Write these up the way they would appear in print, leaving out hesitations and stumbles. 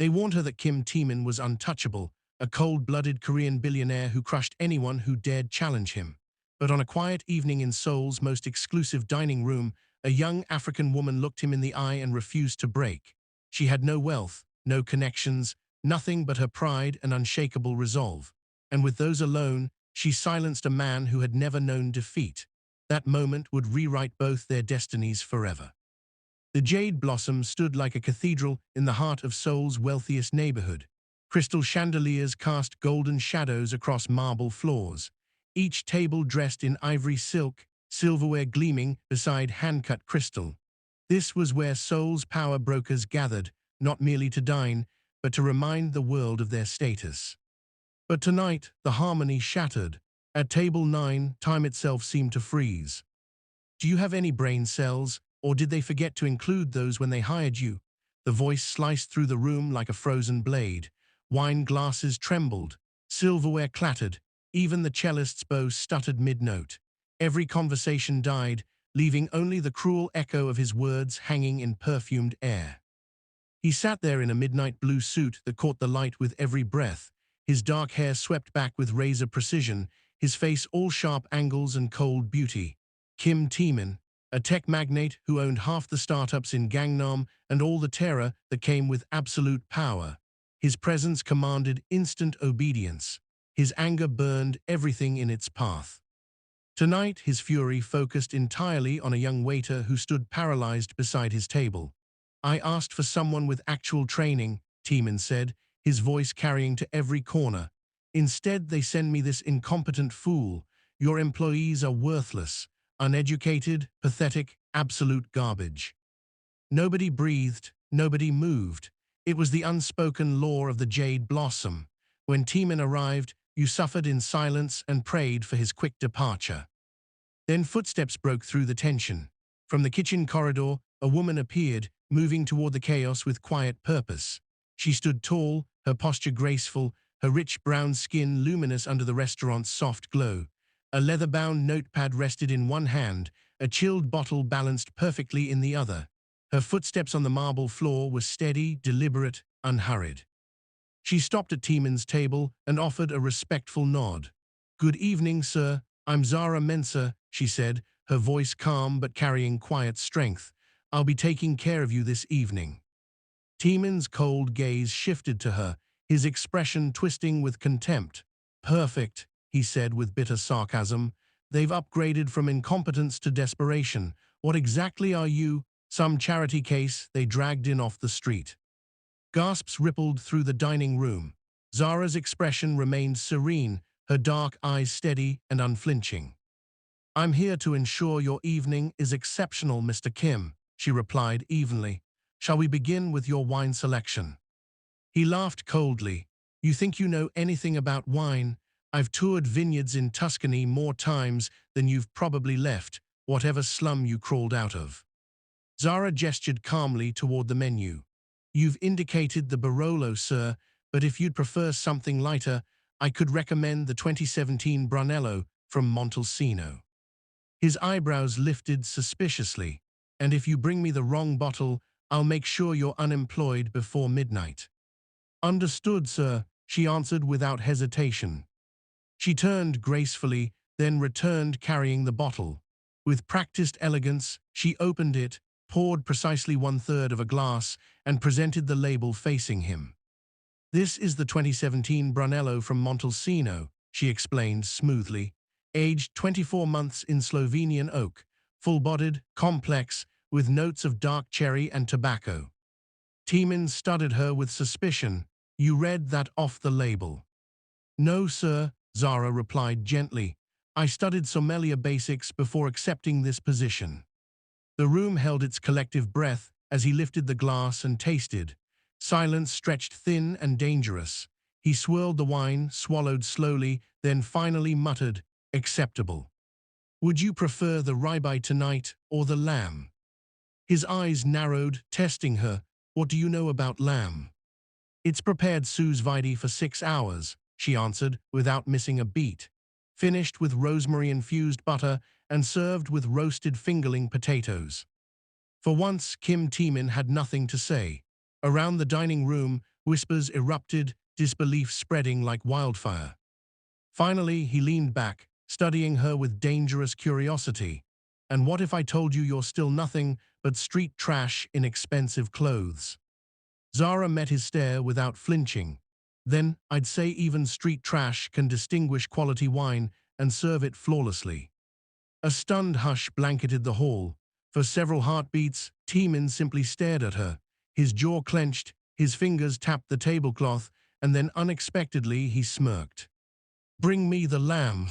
They warned her that Kim Tae-min was untouchable, a cold-blooded Korean billionaire who crushed anyone who dared challenge him. But on a quiet evening in Seoul's most exclusive dining room, a young African woman looked him in the eye and refused to break. She had no wealth, no connections, nothing but her pride and unshakable resolve. And with those alone, she silenced a man who had never known defeat. That moment would rewrite both their destinies forever. The Jade Blossom stood like a cathedral in the heart of Seoul's wealthiest neighborhood. Crystal chandeliers cast golden shadows across marble floors. Each table dressed in ivory silk, silverware gleaming beside hand-cut crystal. This was where Seoul's power brokers gathered, not merely to dine, but to remind the world of their status. But tonight, the harmony shattered. At table 9, time itself seemed to freeze. "Do you have any brain cells, or did they forget to include those when they hired you?" The voice sliced through the room like a frozen blade. Wine glasses trembled, silverware clattered, even the cellist's bow stuttered mid-note. Every conversation died, leaving only the cruel echo of his words hanging in perfumed air. He sat there in a midnight blue suit that caught the light with every breath, his dark hair swept back with razor precision, his face all sharp angles and cold beauty. Kim Tae-min, a tech magnate who owned half the startups in Gangnam and all the terror that came with absolute power. His presence commanded instant obedience. His anger burned everything in its path. Tonight, his fury focused entirely on a young waiter who stood paralyzed beside his table. "I asked for someone with actual training," Tae-min said, his voice carrying to every corner. "Instead, they send me this incompetent fool. Your employees are worthless, uneducated, pathetic, absolute garbage." Nobody breathed, nobody moved. It was the unspoken law of the Jade Blossom. When Tae-min arrived, you suffered in silence and prayed for his quick departure. Then footsteps broke through the tension. From the kitchen corridor, a woman appeared, moving toward the chaos with quiet purpose. She stood tall, her posture graceful, her rich brown skin luminous under the restaurant's soft glow. A leather-bound notepad rested in one hand, a chilled bottle balanced perfectly in the other. Her footsteps on the marble floor were steady, deliberate, unhurried. She stopped at Tae-min's table and offered a respectful nod. "Good evening, sir. I'm Zara Mensah," she said, her voice calm but carrying quiet strength. "I'll be taking care of you this evening." Tae-min's cold gaze shifted to her, his expression twisting with contempt. "Perfect," he said with bitter sarcasm. "They've upgraded from incompetence to desperation. What exactly are you? Some charity case they dragged in off the street." Gasps rippled through the dining room. Zara's expression remained serene, her dark eyes steady and unflinching. "I'm here to ensure your evening is exceptional, Mr. Kim," she replied evenly. "Shall we begin with your wine selection?" He laughed coldly. "You think you know anything about wine? I've toured vineyards in Tuscany more times than you've probably left, whatever slum you crawled out of." Zara gestured calmly toward the menu. "You've indicated the Barolo, sir, but if you'd prefer something lighter, I could recommend the 2017 Brunello from Montalcino." His eyebrows lifted suspiciously. "And if you bring me the wrong bottle, I'll make sure you're unemployed before midnight." "Understood, sir," she answered without hesitation. She turned gracefully, then returned carrying the bottle. With practiced elegance, she opened it, poured precisely 1/3 of a glass, and presented the label facing him. "This is the 2017 Brunello from Montalcino," she explained smoothly. "Aged 24 months in Slovenian oak, full-bodied, complex, with notes of dark cherry and tobacco." Tae-min studied her with suspicion. "You read that off the label?" "No, sir," Zara replied gently. "I studied sommelier basics before accepting this position." The room held its collective breath as he lifted the glass and tasted. Silence stretched thin and dangerous. He swirled the wine, swallowed slowly, then finally muttered, "Acceptable." "Would you prefer the ribeye tonight or the lamb?" His eyes narrowed, testing her. "What do you know about lamb?" "It's prepared sous vide for 6 hours," she answered, without missing a beat. "Finished with rosemary-infused butter and served with roasted fingerling potatoes." For once, Kim Tae-min had nothing to say. Around the dining room, Whispers erupted, disbelief spreading like wildfire. Finally, he leaned back, studying her with dangerous curiosity. And what if I told you you're still nothing but street trash in expensive clothes? Zara met his stare without flinching. Then, I'd say even street trash can distinguish quality wine and serve it flawlessly. A stunned hush blanketed the hall. For several heartbeats, Teeman simply stared at her. His jaw clenched, his fingers tapped the tablecloth, and then unexpectedly he smirked. "Bring me the lamb."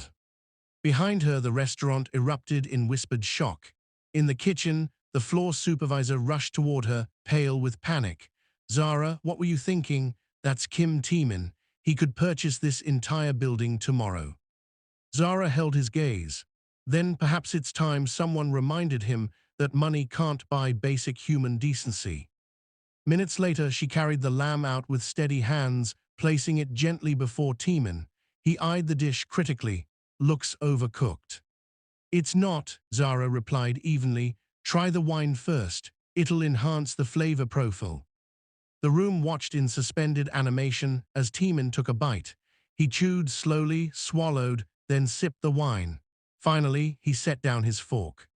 Behind her, the restaurant erupted in whispered shock. In the kitchen, the floor supervisor rushed toward her, pale with panic. "Zara, what were you thinking? That's Kim Teeman. He could purchase this entire building tomorrow." Zara held his gaze. Then perhaps it's time someone reminded him that money can't buy basic human decency. Minutes later, she carried the lamb out with steady hands, placing it gently before Teeman. He eyed the dish critically. "Looks overcooked." "It's not," Zara replied evenly. "Try the wine first. It'll enhance the flavor profile." The room watched in suspended animation as Teeman took a bite. He chewed slowly, swallowed, then sipped the wine. Finally, he set down his fork.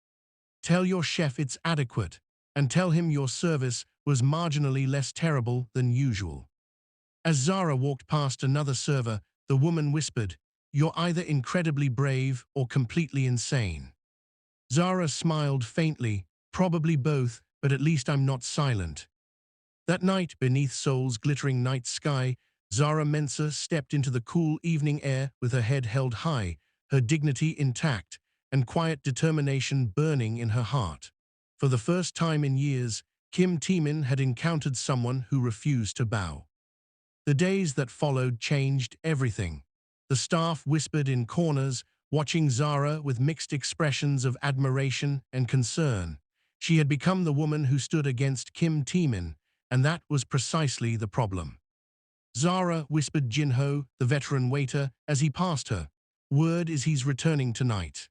"Tell your chef it's adequate, and tell him your service was marginally less terrible than usual." As Zara walked past another server, the woman whispered, "You're either incredibly brave or completely insane." Zara smiled faintly, "Probably both, but at least I'm not silent." That night, beneath Seoul's glittering night sky, Zara Mensah stepped into the cool evening air with her head held high, her dignity intact, and quiet determination burning in her heart. For the first time in years, Kim Teeman had encountered someone who refused to bow. The days that followed changed everything. The staff whispered in corners, watching Zara with mixed expressions of admiration and concern. She had become the woman who stood against Kim Teeman, and that was precisely the problem. "Zara," whispered Jinho, the veteran waiter, as he passed her. "Word is he's returning tonight."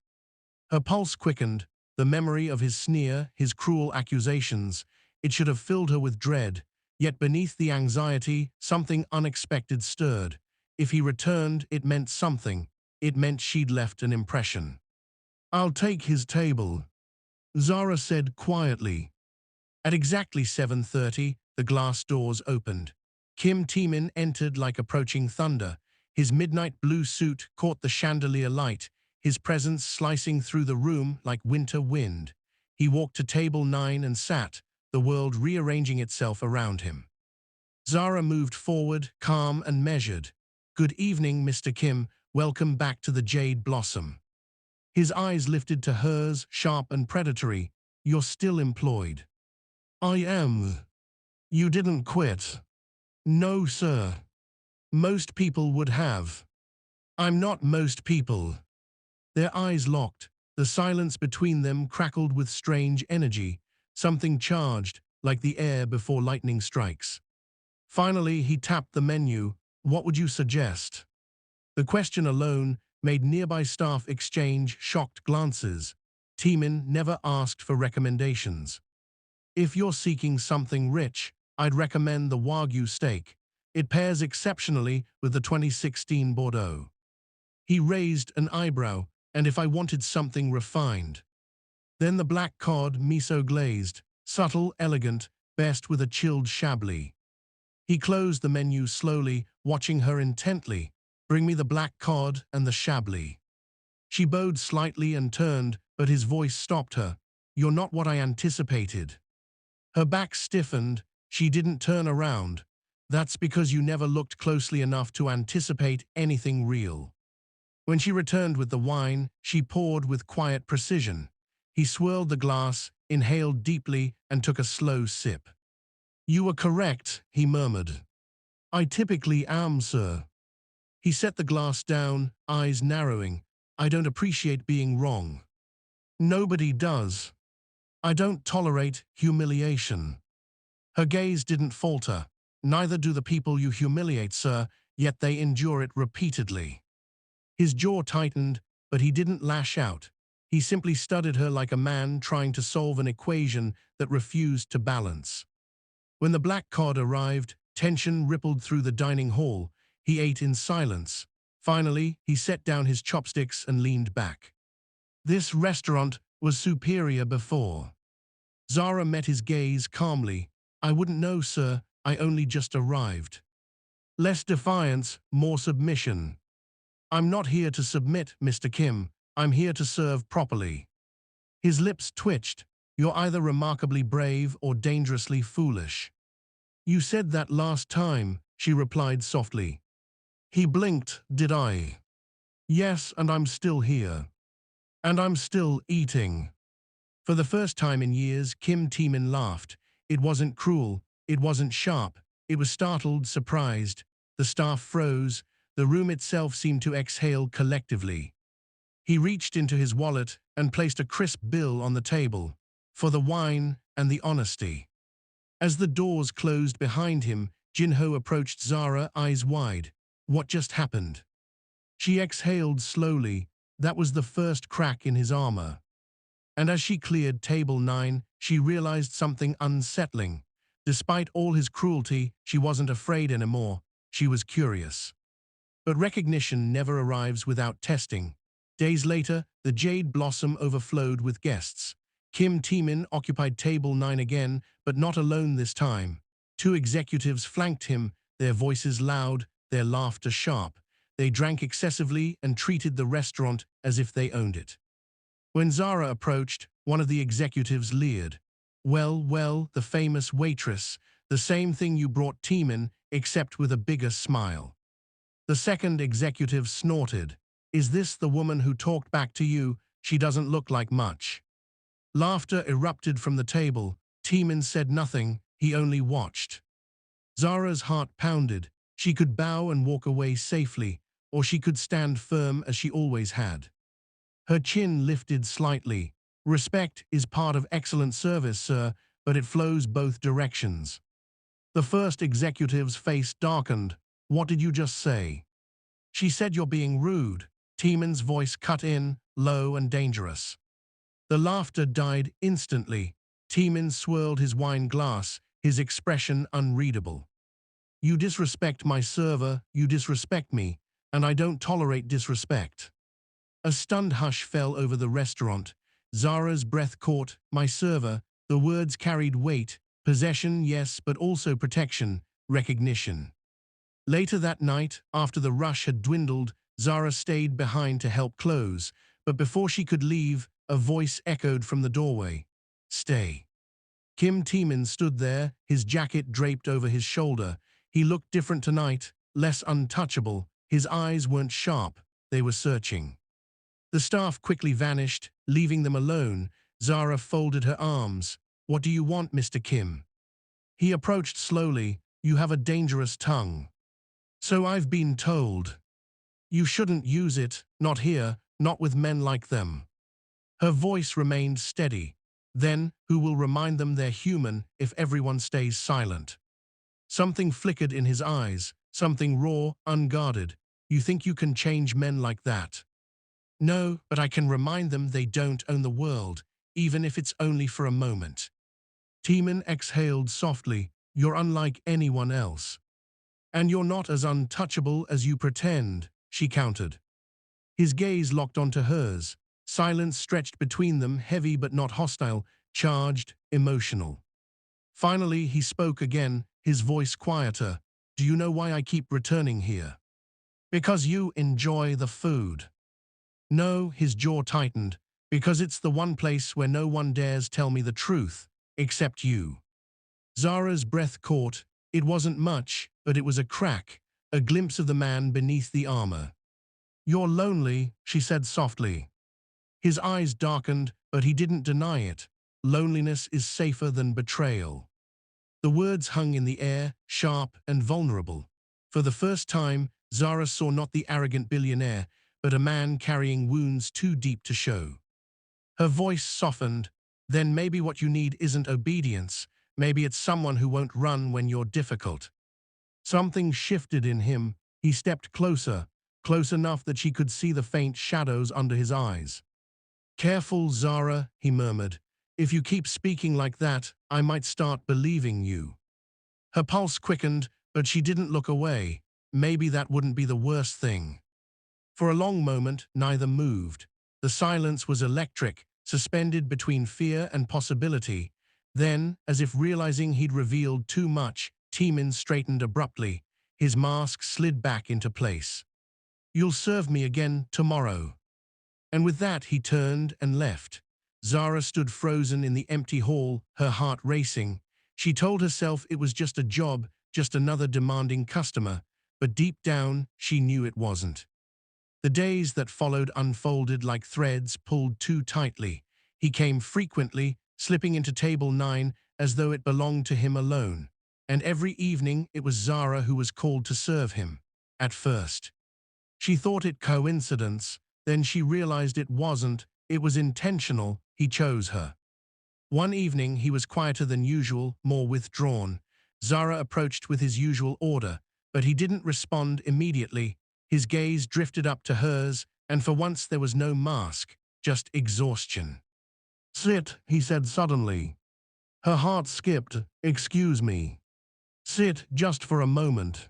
Her pulse quickened, the memory of his sneer, his cruel accusations. It should have filled her with dread. Yet beneath the anxiety, something unexpected stirred. If he returned, it meant something. It meant she'd left an impression. "I'll take his table," Zara said quietly. At exactly 7:30, the glass doors opened. Kim Teeman entered like approaching thunder. His midnight blue suit caught the chandelier light, his presence slicing through the room like winter wind. He walked to table 9 and sat, the world rearranging itself around him. Zara moved forward, calm and measured. "Good evening, Mr. Kim. Welcome back to the Jade Blossom." His eyes lifted to hers, sharp and predatory. "You're still employed." "I am." "You didn't quit." "No, sir. Most people would have." "I'm not most people." Their eyes locked. The silence between them crackled with strange energy, something charged, like the air before lightning strikes. Finally, he tapped the menu. "What would you suggest?" The question alone made nearby staff exchange shocked glances. Teeman never asked for recommendations. "If you're seeking something rich, I'd recommend the Wagyu steak. It pairs exceptionally with the 2016 Bordeaux." He raised an eyebrow. "And if I wanted something refined?" "Then the black cod, miso glazed, subtle, elegant, best with a chilled chablis." He closed the menu slowly, watching her intently. "Bring me the black cod and the chablis." She bowed slightly and turned, but his voice stopped her. "You're not what I anticipated." Her back stiffened. She didn't turn around. "That's because you never looked closely enough to anticipate anything real." When she returned with the wine, she poured with quiet precision. He swirled the glass, inhaled deeply, and took a slow sip. "You were correct," he murmured. "I typically am, sir." He set the glass down, eyes narrowing. "I don't appreciate being wrong." "Nobody does." "I don't tolerate humiliation." Her gaze didn't falter. "Neither do the people you humiliate, sir, yet they endure it repeatedly." His jaw tightened, but he didn't lash out. He simply studied her like a man trying to solve an equation that refused to balance. When the black cod arrived, Tension rippled through the dining hall. He ate in silence. Finally, he set down his chopsticks and leaned back. This restaurant was superior before. Zara met his gaze calmly. I wouldn't know, sir. I only just arrived. Less defiance, more submission. I'm not here to submit, Mr. Kim. I'm here to serve properly. His lips twitched. You're either remarkably brave or dangerously foolish. You said that last time, she replied softly. He blinked. Did I? Yes, and I'm still here. And I'm still eating. For the first time in years, Kim Tae-min laughed. It wasn't cruel. It wasn't sharp. It was startled, surprised. The staff froze. The room itself seemed to exhale collectively. He reached into his wallet and placed a crisp bill on the table, for the wine and the honesty. As the doors closed behind him, Jin-ho approached Zara, eyes wide. What just happened? She exhaled slowly. That was the first crack in his armor. And as she cleared table 9, she realized something unsettling. Despite all his cruelty, she wasn't afraid anymore. She was curious. But recognition never arrives without testing. Days later, the Jade Blossom overflowed with guests. Kim Tae-min occupied table 9 again, but not alone this time. 2 executives flanked him, their voices loud, their laughter sharp. They drank excessively and treated the restaurant as if they owned it. When Zara approached, one of the executives leered. Well, the famous waitress, the same thing you brought Tae-min, except with a bigger smile. The second executive snorted. Is this the woman who talked back to you? She doesn't look like much. Laughter erupted from the table. Tae-min said nothing, he only watched. Zara's heart pounded. She could bow and walk away safely, or she could stand firm as she always had. Her chin lifted slightly. Respect is part of excellent service, sir, but it flows both directions. The first executive's face darkened. What did you just say? She said you're being rude. Tae-min's voice cut in, low and dangerous. The laughter died instantly. Tae-min swirled his wine glass, his expression unreadable. You disrespect my server, you disrespect me, and I don't tolerate disrespect. A stunned hush fell over the restaurant. Zara's breath caught. My server. The words carried weight. Possession, yes, but also protection, recognition. Later that night, after the rush had dwindled, Zara stayed behind to help close, but before she could leave, a voice echoed from the doorway. Stay. Kim Tae-min stood there, his jacket draped over his shoulder. He looked different tonight, less untouchable. His eyes weren't sharp, they were searching. The staff quickly vanished, leaving them alone. Zara folded her arms. What do you want, Mr. Kim? He approached slowly. You have a dangerous tongue. So I've been told. You shouldn't use it, not here, not with men like them. Her voice remained steady. Then, who will remind them they're human if everyone stays silent? Something flickered in his eyes, something raw, unguarded. You think you can change men like that? No, but I can remind them they don't own the world, even if it's only for a moment. Tae-min exhaled softly. You're unlike anyone else. And you're not as untouchable as you pretend, she countered. His gaze locked onto hers. Silence stretched between them, heavy but not hostile, charged, emotional. Finally, he spoke again, his voice quieter. Do you know why I keep returning here? Because you enjoy the food. No, his jaw tightened. Because it's the one place where no one dares tell me the truth, except you. Zara's breath caught. It wasn't much, but it was a crack, a glimpse of the man beneath the armor. You're lonely, she said softly. His eyes darkened, but he didn't deny it. Loneliness is safer than betrayal. The words hung in the air, sharp and vulnerable. For the first time, Zara saw not the arrogant billionaire, but a man carrying wounds too deep to show. Her voice softened. Then maybe what you need isn't obedience. Maybe it's someone who won't run when you're difficult. Something shifted in him. He stepped closer, close enough that she could see the faint shadows under his eyes. Careful, Zara, he murmured. If you keep speaking like that, I might start believing you. Her pulse quickened, But she didn't look away. Maybe that wouldn't be the worst thing. For a long moment, neither moved. The silence was electric, suspended between fear and possibility. Then, as if realizing he'd revealed too much, Timin straightened abruptly. His mask slid back into place. "You'll serve me again tomorrow." And with that, he turned and left. Zara stood frozen in the empty hall, her heart racing. She told herself it was just a job, just another demanding customer, but deep down, she knew it wasn't. The days that followed unfolded like threads pulled too tightly. He came frequently, slipping into table 9 as though it belonged to him alone. And every evening it was Zara who was called to serve him. At first, she thought it coincidence, then she realized it wasn't, it was intentional. He chose her. One evening he was quieter than usual, more withdrawn. Zara approached with his usual order, but he didn't respond immediately. His gaze drifted up to hers, and for once there was no mask, just exhaustion. "Sit," he said suddenly. Her heart skipped. "Excuse me." "Sit just for a moment."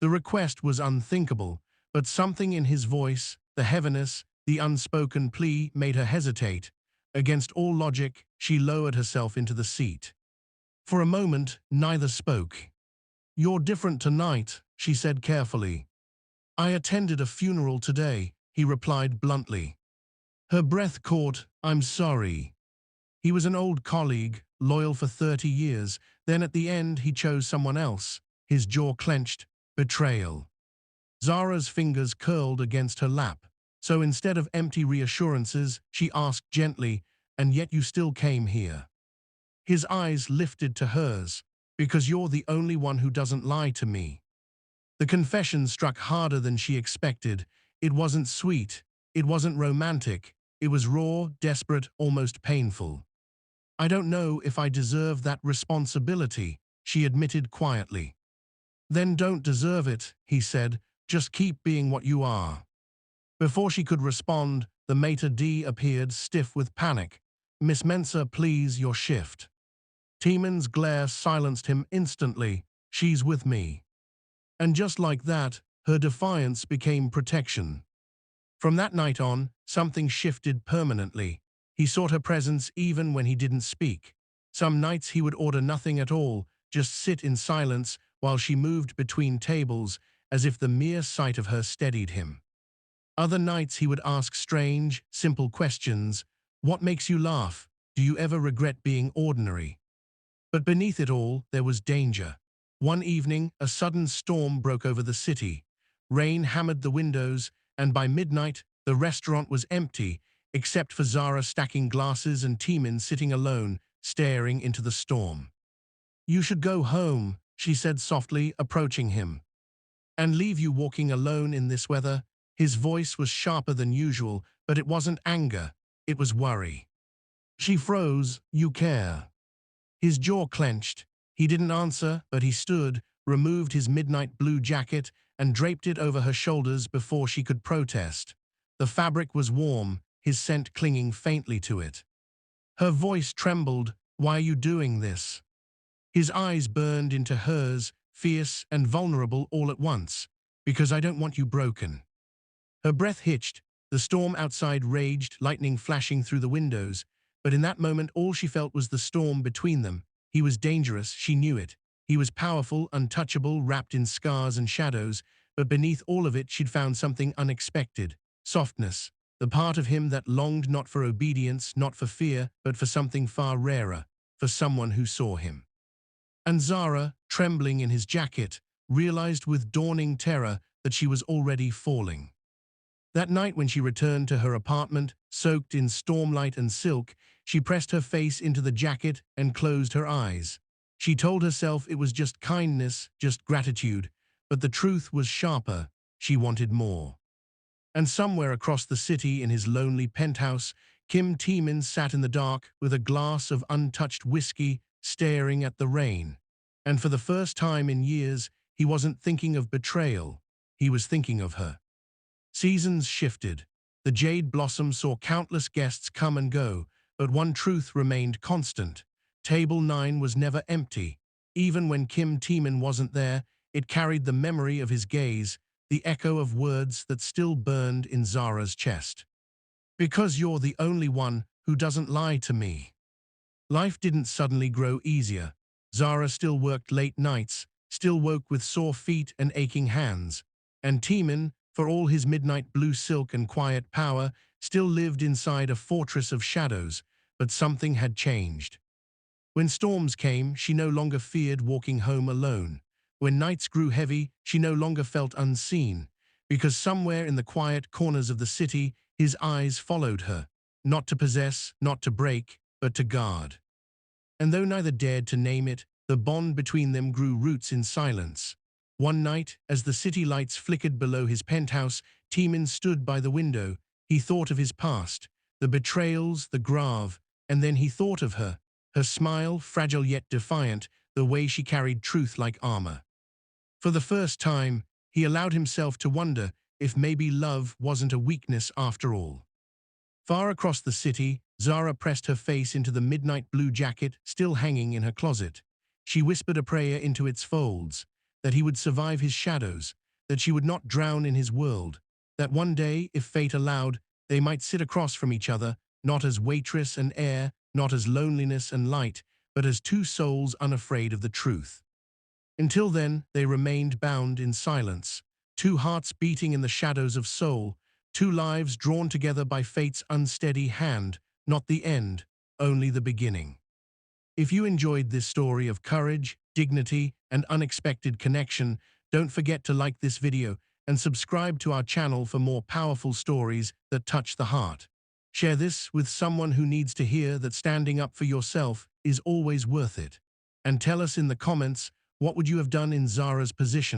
The request was unthinkable, but something in his voice, the heaviness, the unspoken plea, made her hesitate. Against all logic, she lowered herself into the seat. For a moment, neither spoke. "You're different tonight," she said carefully. "I attended a funeral today," he replied bluntly. Her breath caught. "I'm sorry." He was an old colleague, loyal for 30 years. Then at the end he chose someone else. His jaw clenched. Betrayal. Zara's fingers curled against her lap. So instead of empty reassurances, she asked gently, "And yet you still came here?" His eyes lifted to hers. "Because you're the only one who doesn't lie to me." The confession struck harder than she expected. It wasn't sweet. It wasn't romantic. It was raw, desperate, almost painful. "I don't know if I deserve that responsibility," she admitted quietly. "Then don't deserve it," he said. "Just keep being what you are." Before she could respond, the maitre d' appeared, stiff with panic. "Miss Mensah, please, your shift." Timon's glare silenced him instantly. "She's with me." And just like that, her defiance became protection. From that night on, something shifted permanently. He sought her presence even when he didn't speak. Some nights he would order nothing at all, just sit in silence while she moved between tables, as if the mere sight of her steadied him. Other nights he would ask strange, simple questions. "What makes you laugh? Do you ever regret being ordinary?" But beneath it all, there was danger. One evening, a sudden storm broke over the city. Rain hammered the windows, and by midnight, the restaurant was empty, except for Zara stacking glasses and Timin sitting alone, staring into the storm. "You should go home," she said softly, approaching him. "And leave you walking alone in this weather?" His voice was sharper than usual, but it wasn't anger, it was worry. She froze. "You care?" His jaw clenched. He didn't answer, but he stood, removed his midnight blue jacket, and draped it over her shoulders before she could protest. The fabric was warm, his scent clinging faintly to it. Her voice trembled. "Why are you doing this?" His eyes burned into hers, fierce and vulnerable all at once. "Because I don't want you broken." Her breath hitched. The storm outside raged, lightning flashing through the windows. But in that moment, all she felt was the storm between them. He was dangerous, she knew it. He was powerful, untouchable, wrapped in scars and shadows. But beneath all of it, she'd found something unexpected. Softness. The part of him that longed not for obedience, not for fear, but for something far rarer. For someone who saw him. And Zara, trembling in his jacket, realized with dawning terror that she was already falling. That night when she returned to her apartment, soaked in stormlight and silk, she pressed her face into the jacket and closed her eyes. She told herself it was just kindness, just gratitude, but the truth was sharper. She wanted more. And somewhere across the city in his lonely penthouse, Kim Timin sat in the dark with a glass of untouched whiskey, staring at the rain. And for the first time in years, he wasn't thinking of betrayal. He was thinking of her. Seasons shifted. The jade blossom saw countless guests come and go, but one truth remained constant. Table 9 was never empty. Even when Kim Timin wasn't there, It carried the memory of his gaze, the echo of words that still burned in Zara's chest. Because you're the only one who doesn't lie to me. Life didn't suddenly grow easier. Zara still worked late nights, still woke with sore feet and aching hands. And Timan, for all his midnight blue silk and quiet power, still lived inside a fortress of shadows, but something had changed. When storms came, she no longer feared walking home alone. When nights grew heavy, she no longer felt unseen, because somewhere in the quiet corners of the city, his eyes followed her, not to possess, not to break, but to guard. And though neither dared to name it, the bond between them grew roots in silence. One night, as the city lights flickered below his penthouse, Timan stood by the window. He thought of his past, the betrayals, the grave, and then he thought of her, her smile, fragile yet defiant, the way she carried truth like armor. For the first time, he allowed himself to wonder if maybe love wasn't a weakness after all. Far across the city, Zara pressed her face into the midnight blue jacket still hanging in her closet. She whispered a prayer into its folds, that he would survive his shadows, that she would not drown in his world, that one day, if fate allowed, they might sit across from each other, not as waitress and heir, not as loneliness and light, but as two souls unafraid of the truth. Until then, they remained bound in silence, two hearts beating in the shadows of soul, two lives drawn together by fate's unsteady hand, not the end, only the beginning. If you enjoyed this story of courage, dignity, and unexpected connection, don't forget to like this video and subscribe to our channel for more powerful stories that touch the heart. Share this with someone who needs to hear that standing up for yourself is always worth it. And tell us in the comments, what would you have done in Zara's position?